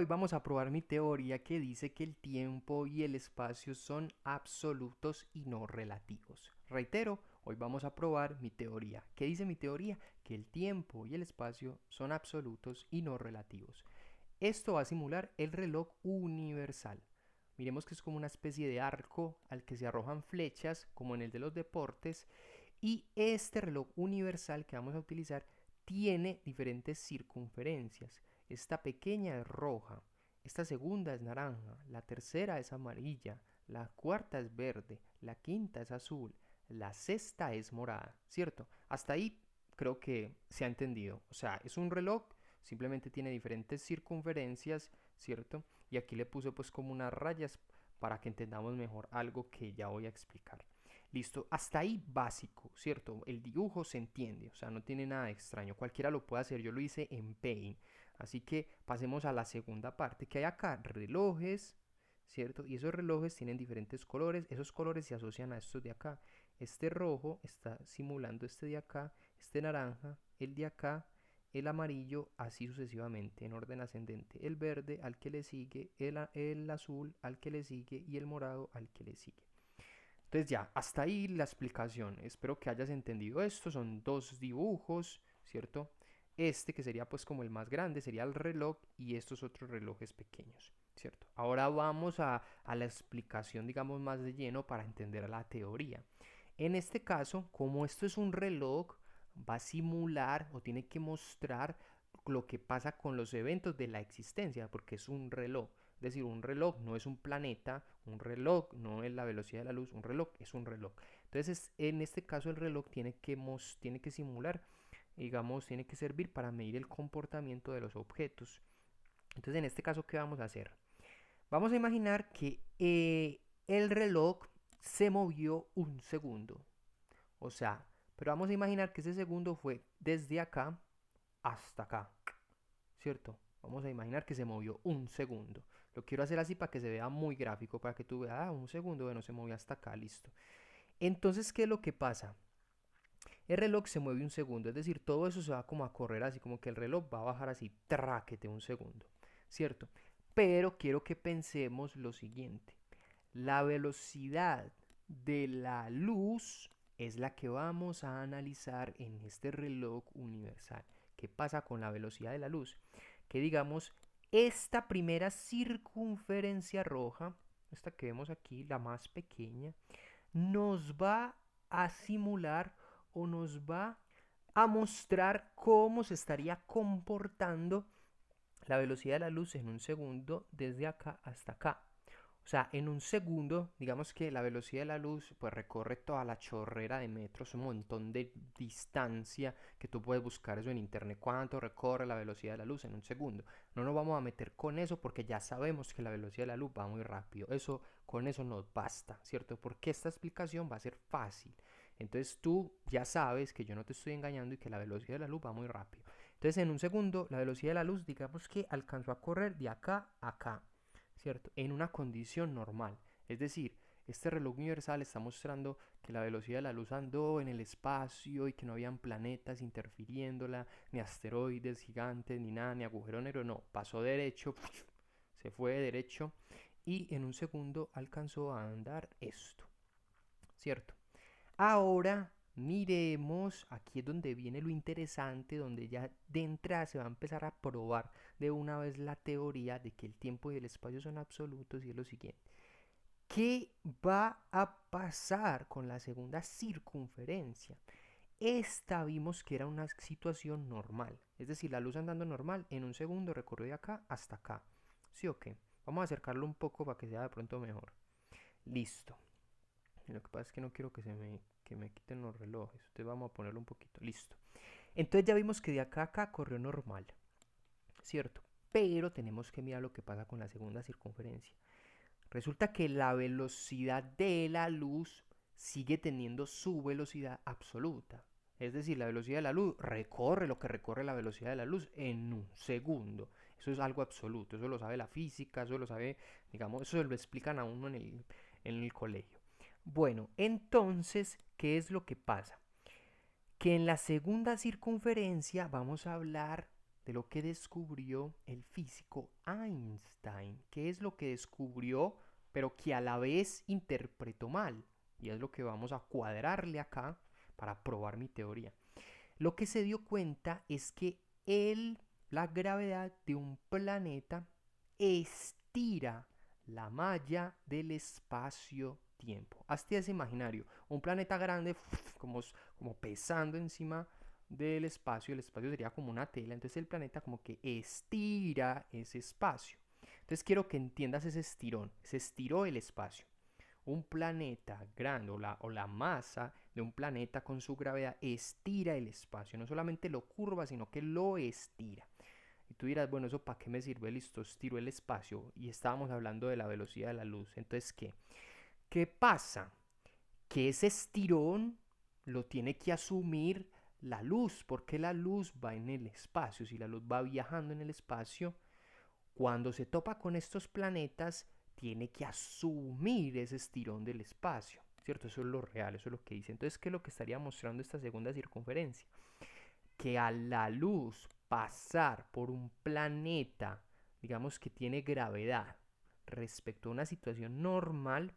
hoy vamos a probar mi teoría que dice que el tiempo y el espacio son absolutos y no relativos. Reitero, hoy vamos a probar mi teoría. ¿Qué dice mi teoría? Que el tiempo y el espacio son absolutos y no relativos. Esto va a simular el reloj universal. Miremos que es como una especie de arco al que se arrojan flechas, como en el de los deportes, y este reloj universal que vamos a utilizar tiene diferentes circunferencias. Esta pequeña es roja, esta segunda es naranja, la tercera es amarilla, la cuarta es verde, la quinta es azul, la sexta es morada, ¿cierto? Hasta ahí creo que se ha entendido. O sea, es un reloj, simplemente tiene diferentes circunferencias, ¿cierto? Y aquí le puse pues como unas rayas para que entendamos mejor algo que ya voy a explicar. Listo, hasta ahí básico, ¿cierto? El dibujo se entiende, o sea, no tiene nada de extraño, cualquiera lo puede hacer, yo lo hice en Paint. Así que pasemos a la segunda parte, que hay acá relojes, ¿cierto? Y esos relojes tienen diferentes colores, esos colores se asocian a estos de acá. Este rojo está simulando este de acá, este naranja, el de acá, el amarillo, así sucesivamente, en orden ascendente. El verde al que le sigue, el azul al que le sigue y el morado al que le sigue. Entonces ya, hasta ahí la explicación. Espero que hayas entendido esto. Son dos dibujos, ¿cierto? Este que sería pues como el más grande sería el reloj y estos otros relojes pequeños, ¿cierto? Ahora vamos a la explicación, digamos, más de lleno para entender la teoría. En este caso, como esto es un reloj, va a simular o tiene que mostrar lo que pasa con los eventos de la existencia, porque es un reloj. Es decir, un reloj no es un planeta, un reloj no es la velocidad de la luz, un reloj es un reloj. Entonces, en este caso el reloj tiene que simular, digamos, tiene que servir para medir el comportamiento de los objetos. Entonces, en este caso, ¿qué vamos a hacer? Vamos a imaginar que el reloj se movió un segundo. O sea, pero vamos a imaginar que ese segundo fue desde acá hasta acá, ¿cierto? Vamos a imaginar que se movió un segundo. Lo quiero hacer así para que se vea muy gráfico, para que tú veas, un segundo, bueno, se movió hasta acá, listo. Entonces, ¿qué es lo que pasa? El reloj se mueve un segundo, es decir, todo eso se va como a correr así, como que el reloj va a bajar así, tráquete un segundo, ¿cierto? Pero quiero que pensemos lo siguiente. La velocidad de la luz es la que vamos a analizar en este reloj universal. ¿Qué pasa con la velocidad de la luz? Que digamos, esta primera circunferencia roja, esta que vemos aquí, la más pequeña, nos va a simular o nos va a mostrar cómo se estaría comportando la velocidad de la luz en un segundo desde acá hasta acá. O sea, en un segundo, digamos que la velocidad de la luz pues recorre toda la chorrera de metros, un montón de distancia que tú puedes buscar eso en internet, cuánto recorre la velocidad de la luz en un segundo. No nos vamos a meter con eso porque ya sabemos que la velocidad de la luz va muy rápido. Eso, con eso nos basta, ¿cierto? Porque esta explicación va a ser fácil. Entonces tú ya sabes que yo no te estoy engañando y que la velocidad de la luz va muy rápido. Entonces en un segundo la velocidad de la luz digamos que alcanzó a correr de acá a acá, ¿cierto? En una condición normal. Es decir, este reloj universal está mostrando que la velocidad de la luz andó en el espacio y que no habían planetas interfiriéndola, ni asteroides gigantes, ni nada, ni agujero negro, no, pasó derecho, se fue derecho y en un segundo alcanzó a andar esto, ¿cierto? Ahora miremos, aquí es donde viene lo interesante, donde ya de entrada se va a empezar a probar de una vez la teoría de que el tiempo y el espacio son absolutos y es lo siguiente. ¿Qué va a pasar con la segunda circunferencia? Esta vimos que era una situación normal, es decir, la luz andando normal en un segundo recorrió de acá hasta acá. ¿Sí o qué? Vamos a acercarlo un poco para que sea de pronto mejor. Listo. Lo que pasa es que no quiero que me quiten los relojes. Entonces vamos a ponerlo un poquito. Listo. Entonces ya vimos que de acá a acá corrió normal, ¿cierto? Pero tenemos que mirar lo que pasa con la segunda circunferencia. Resulta que la velocidad de la luz sigue teniendo su velocidad absoluta. Es decir, la velocidad de la luz recorre lo que recorre la velocidad de la luz en un segundo. Eso es algo absoluto. Eso lo sabe la física, eso lo sabe, digamos, eso se lo explican a uno en el colegio. Bueno, entonces, ¿qué es lo que pasa? Que en la segunda circunferencia vamos a hablar de lo que descubrió el físico Einstein. ¿Qué es lo que descubrió, pero que a la vez interpretó mal? Y es lo que vamos a cuadrarle acá para probar mi teoría. Lo que se dio cuenta es que la gravedad de un planeta estira la malla del espacio-tiempo. Hazte ese imaginario, un planeta grande como pesando encima del espacio, el espacio sería como una tela, entonces el planeta como que estira ese espacio. Entonces quiero que entiendas ese estirón, se estiró el espacio. Un planeta grande o la masa de un planeta con su gravedad estira el espacio, no solamente lo curva, sino que lo estira. Y tú dirás, bueno, ¿eso para qué me sirve? Listo, estiró el espacio y estábamos hablando de la velocidad de la luz. Entonces, ¿qué? ¿Qué pasa? Que ese estirón lo tiene que asumir la luz, porque la luz va en el espacio. Si la luz va viajando en el espacio, cuando se topa con estos planetas, tiene que asumir ese estirón del espacio, ¿cierto? Eso es lo real, eso es lo que dice. Entonces, ¿qué es lo que estaría mostrando esta segunda circunferencia? Que a la luz pasar por un planeta, digamos que tiene gravedad, respecto a una situación normal,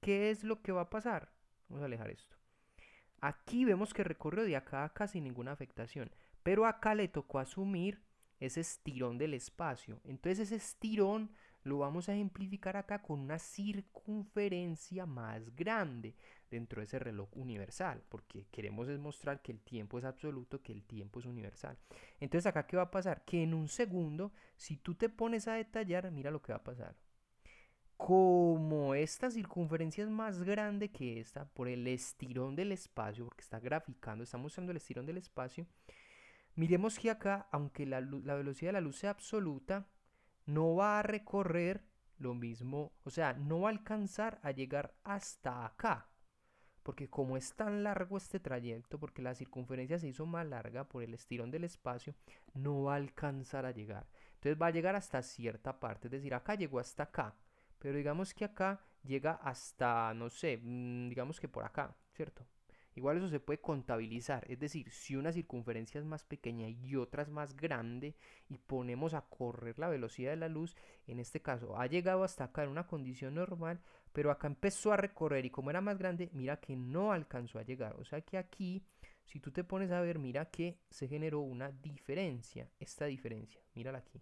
¿qué es lo que va a pasar? Vamos a alejar esto. Aquí vemos que recorrió de acá a acá sin ninguna afectación, pero acá le tocó asumir ese estirón del espacio. Entonces ese estirón lo vamos a ejemplificar acá con una circunferencia más grande dentro de ese reloj universal, porque queremos demostrar que el tiempo es absoluto, que el tiempo es universal. Entonces acá, ¿qué va a pasar? Que en un segundo, si tú te pones a detallar, mira lo que va a pasar. Como esta circunferencia es más grande que esta, por el estirón del espacio, porque está graficando, está mostrando el estirón del espacio, miremos que acá, aunque la velocidad de la luz sea absoluta, no va a recorrer lo mismo, o sea, no va a alcanzar a llegar hasta acá, porque como es tan largo este trayecto, porque la circunferencia se hizo más larga por el estirón del espacio, no va a alcanzar a llegar. Entonces va a llegar hasta cierta parte, es decir, acá llegó hasta acá, pero digamos que acá llega hasta, no sé, digamos que por acá, ¿cierto? Igual eso se puede contabilizar, es decir, si una circunferencia es más pequeña y otra es más grande y ponemos a correr la velocidad de la luz, en este caso ha llegado hasta acá en una condición normal, pero acá empezó a recorrer y como era más grande, mira que no alcanzó a llegar. O sea que aquí, si tú te pones a ver, mira que se generó una diferencia, esta diferencia, mírala aquí,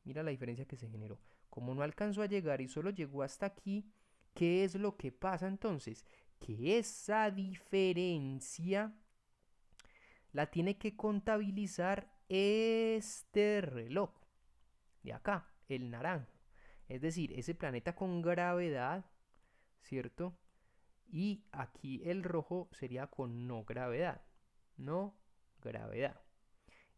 mira la diferencia que se generó. Como no alcanzó a llegar y solo llegó hasta aquí, ¿qué es lo que pasa entonces? Que esa diferencia la tiene que contabilizar este reloj de acá, el naranja. Es decir, ese planeta con gravedad, ¿cierto? Y aquí el rojo sería con no gravedad. No gravedad.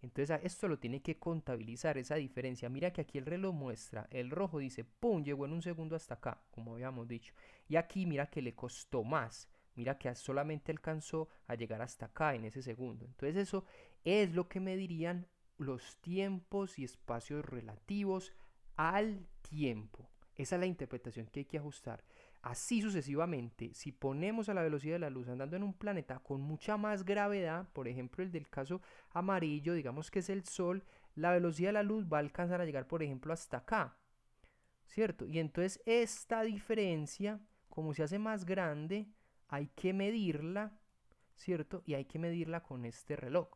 Entonces esto lo tiene que contabilizar, esa diferencia. Mira que aquí el reloj muestra, el rojo dice, ¡pum! Llegó en un segundo hasta acá, como habíamos dicho. Y aquí mira que le costó más. Mira que solamente alcanzó a llegar hasta acá en ese segundo. Entonces eso es lo que medirían los tiempos y espacios relativos al tiempo. Esa es la interpretación que hay que ajustar. Así sucesivamente, si ponemos a la velocidad de la luz andando en un planeta con mucha más gravedad, por ejemplo el del caso amarillo, digamos que es el Sol, la velocidad de la luz va a alcanzar a llegar, por ejemplo, hasta acá, ¿cierto? Y entonces esta diferencia, como se hace más grande, hay que medirla, ¿cierto? Y hay que medirla con este reloj.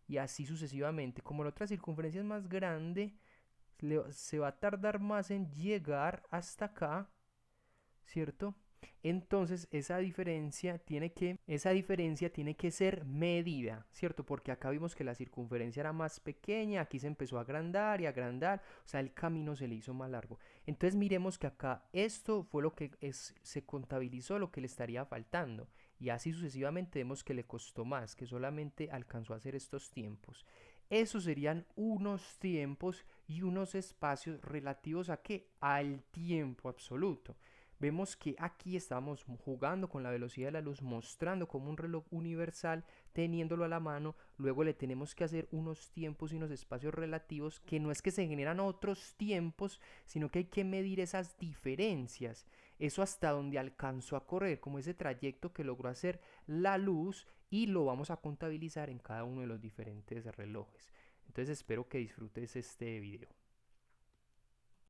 Y así sucesivamente. Como la otra circunferencia es más grande, se va a tardar más en llegar hasta acá, ¿cierto? Entonces esa diferencia tiene que ser medida, ¿cierto? Porque acá vimos que la circunferencia era más pequeña, aquí se empezó a agrandar y agrandar, o sea, el camino se le hizo más largo. Entonces miremos que acá esto fue lo que se contabilizó, lo que le estaría faltando. Y así sucesivamente vemos que le costó más, que solamente alcanzó a hacer estos tiempos. Esos serían unos tiempos y unos espacios relativos a qué? Al tiempo absoluto. Vemos que aquí estamos jugando con la velocidad de la luz, mostrando como un reloj universal, teniéndolo a la mano, luego le tenemos que hacer unos tiempos y unos espacios relativos, que no es que se generan otros tiempos, sino que hay que medir esas diferencias, eso hasta donde alcanzó a correr, como ese trayecto que logró hacer la luz, y lo vamos a contabilizar en cada uno de los diferentes relojes. Entonces espero que disfrutes este video.